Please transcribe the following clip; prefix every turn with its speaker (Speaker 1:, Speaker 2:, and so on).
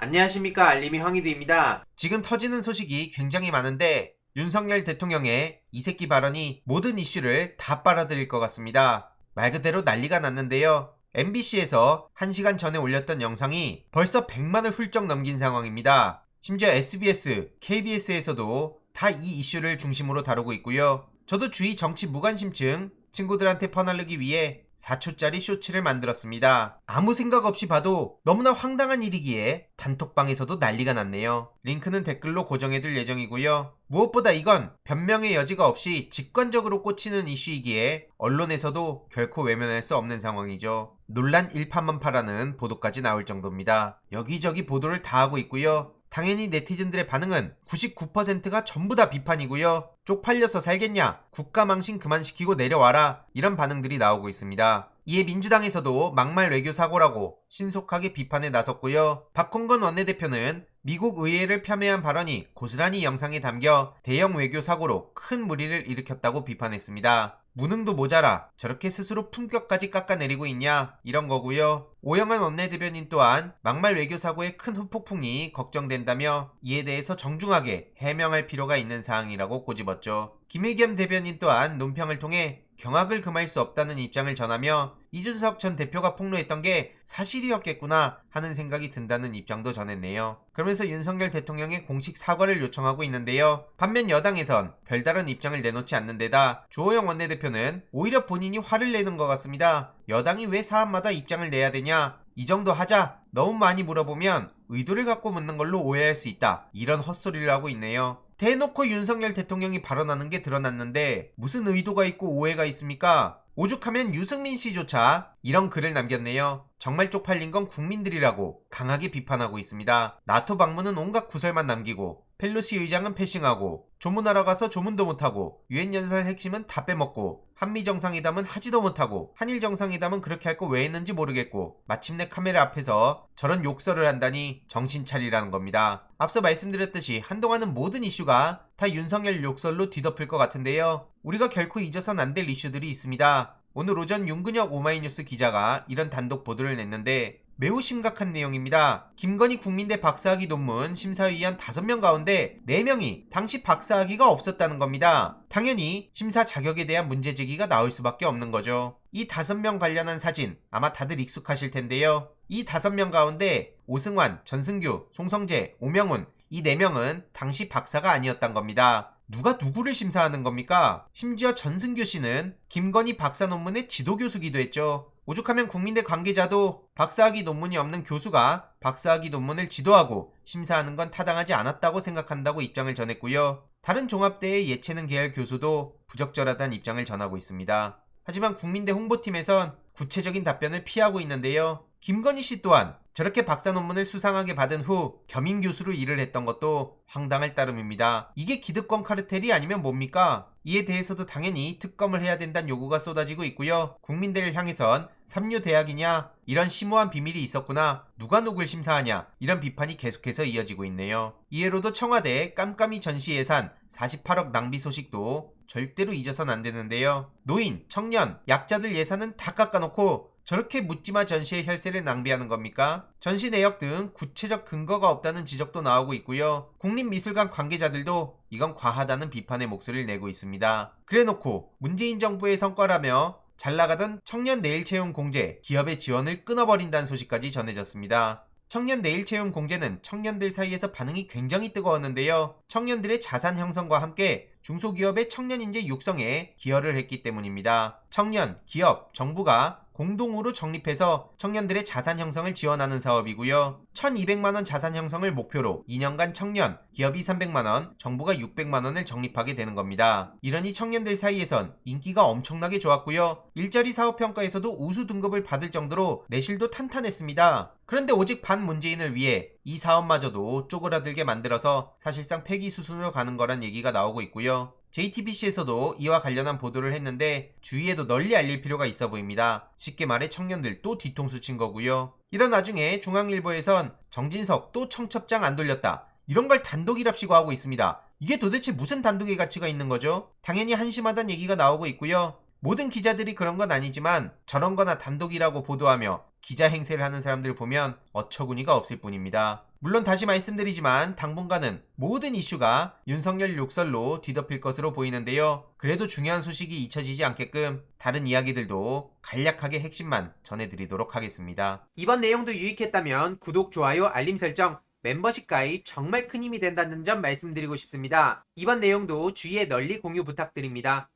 Speaker 1: 안녕하십니까, 알림이 황희두입니다. 지금 터지는 소식이 굉장히 많은데 윤석열 대통령의 이 새끼 발언이 모든 이슈를 다 빨아들일 것 같습니다. 말 그대로 난리가 났는데요. MBC에서 1시간 전에 올렸던 영상이 벌써 100만을 훌쩍 넘긴 상황입니다. 심지어 SBS, KBS에서도 다 이 이슈를 중심으로 다루고 있고요. 저도 주위 정치 무관심층 친구들한테 퍼나르기 위해 4초짜리 쇼츠를 만들었습니다. 아무 생각 없이 봐도 너무나 황당한 일이기에 단톡방에서도 난리가 났네요. 링크는 댓글로 고정해둘 예정이고요. 무엇보다 이건 변명의 여지가 없이 직관적으로 꽂히는 이슈이기에 언론에서도 결코 외면할 수 없는 상황이죠. 논란 일파만파라는 보도까지 나올 정도입니다. 여기저기 보도를 다 하고 있고요. 당연히 네티즌들의 반응은 99%가 전부 다 비판이고요. 쪽팔려서 살겠냐? 국가망신 그만시키고 내려와라. 이런 반응들이 나오고 있습니다. 이에 민주당에서도 막말 외교 사고라고 신속하게 비판에 나섰고요. 박홍건 원내대표는 미국 의회를 폄훼한 발언이 고스란히 영상에 담겨 대형 외교 사고로 큰 무리를 일으켰다고 비판했습니다. 무능도 모자라 저렇게 스스로 품격까지 깎아내리고 있냐 이런 거고요. 오영환 원내대변인 또한 막말 외교 사고의 큰 후폭풍이 걱정된다며 이에 대해서 정중하게 해명할 필요가 있는 사항이라고 꼬집었죠. 김의겸 대변인 또한 논평을 통해 경악을 금할 수 없다는 입장을 전하며 이준석 전 대표가 폭로했던 게 사실이었겠구나 하는 생각이 든다는 입장도 전했네요. 그러면서 윤석열 대통령의 공식 사과를 요청하고 있는데요. 반면 여당에선 별다른 입장을 내놓지 않는 데다 주호영 원내대표는 오히려 본인이 화를 내는 것 같습니다. 여당이 왜 사안마다 입장을 내야 되냐? 이 정도 하자. 너무 많이 물어보면 의도를 갖고 묻는 걸로 오해할 수 있다. 이런 헛소리를 하고 있네요. 대놓고 윤석열 대통령이 발언하는 게 드러났는데 무슨 의도가 있고 오해가 있습니까? 오죽하면 유승민 씨조차 이런 글을 남겼네요. 정말 쪽팔린 건 국민들이라고 강하게 비판하고 있습니다. 나토 방문은 온갖 구설만 남기고 펠로시 의장은 패싱하고 조문하러 가서 조문도 못하고 유엔 연설 핵심은 다 빼먹고 한미 정상회담은 하지도 못하고 한일 정상회담은 그렇게 할 거 왜 했는지 모르겠고 마침내 카메라 앞에서 저런 욕설을 한다니 정신 차리라는 겁니다. 앞서 말씀드렸듯이 한동안은 모든 이슈가 다 윤석열 욕설로 뒤덮일 것 같은데요. 우리가 결코 잊어선 안 될 이슈들이 있습니다. 오늘 오전 윤근혁 오마이뉴스 기자가 이런 단독 보도를 냈는데 매우 심각한 내용입니다. 김건희 국민대 박사학위 논문 심사위원 5명 가운데 4명이 당시 박사학위가 없었다는 겁니다. 당연히 심사 자격에 대한 문제제기가 나올 수밖에 없는 거죠. 이 5명 관련한 사진 아마 다들 익숙하실 텐데요. 이 5명 가운데 오승환, 전승규, 송성재, 오명훈 이 4명은 당시 박사가 아니었단 겁니다. 누가 누구를 심사하는 겁니까? 심지어 전승규 씨는 김건희 박사 논문의 지도교수기도 했죠. 오죽하면 국민대 관계자도 박사학위 논문이 없는 교수가 박사학위 논문을 지도하고 심사하는 건 타당하지 않았다고 생각한다고 입장을 전했고요. 다른 종합대의 예체능 계열 교수도 부적절하다는 입장을 전하고 있습니다. 하지만 국민대 홍보팀에선 구체적인 답변을 피하고 있는데요. 김건희 씨 또한 저렇게 박사 논문을 수상하게 받은 후 겸임 교수로 일을 했던 것도 황당할 따름입니다. 이게 기득권 카르텔이 아니면 뭡니까? 이에 대해서도 당연히 특검을 해야 된다는 요구가 쏟아지고 있고요. 국민들을 향해선 삼류 대학이냐? 이런 심오한 비밀이 있었구나. 누가 누굴 심사하냐? 이런 비판이 계속해서 이어지고 있네요. 이해로도 청와대 깜깜이 전시 예산 48억 낭비 소식도 절대로 잊어선 안 되는데요. 노인, 청년, 약자들 예산은 다 깎아놓고 저렇게 묻지마 전시의 혈세를 낭비하는 겁니까? 전시 내역 등 구체적 근거가 없다는 지적도 나오고 있고요. 국립미술관 관계자들도 이건 과하다는 비판의 목소리를 내고 있습니다. 그래놓고 문재인 정부의 성과라며 잘나가던 청년 내일 채용 공제, 기업의 지원을 끊어버린다는 소식까지 전해졌습니다. 청년 내일 채용 공제는 청년들 사이에서 반응이 굉장히 뜨거웠는데요. 청년들의 자산 형성과 함께 중소기업의 청년 인재 육성에 기여를 했기 때문입니다. 청년, 기업, 정부가 공동으로 적립해서 청년들의 자산 형성을 지원하는 사업이고요. 1200만원 자산 형성을 목표로 2년간 청년, 기업이 300만원, 정부가 600만원을 적립하게 되는 겁니다. 이러니 청년들 사이에선 인기가 엄청나게 좋았고요. 일자리 사업평가에서도 우수 등급을 받을 정도로 내실도 탄탄했습니다. 그런데 오직 반문재인을 위해 이 사업마저도 쪼그라들게 만들어서 사실상 폐기 수순으로 가는 거란 얘기가 나오고 있고요. JTBC에서도 이와 관련한 보도를 했는데 주위에도 널리 알릴 필요가 있어 보입니다. 쉽게 말해 청년들 또 뒤통수 친 거고요. 이런 와중에 중앙일보에선 정진석 또 청첩장 안 돌렸다. 이런 걸 단독이랍시고 하고 있습니다. 이게 도대체 무슨 단독의 가치가 있는 거죠? 당연히 한심하다는 얘기가 나오고 있고요. 모든 기자들이 그런 건 아니지만 저런 거나 단독이라고 보도하며 기자 행세를 하는 사람들 보면 어처구니가 없을 뿐입니다. 물론 다시 말씀드리지만 당분간은 모든 이슈가 윤석열 욕설로 뒤덮일 것으로 보이는데요. 그래도 중요한 소식이 잊혀지지 않게끔 다른 이야기들도 간략하게 핵심만 전해드리도록 하겠습니다. 이번 내용도 유익했다면 구독, 좋아요, 알림 설정, 멤버십 가입 정말 큰 힘이 된다는 점 말씀드리고 싶습니다. 이번 내용도 주위에 널리 공유 부탁드립니다.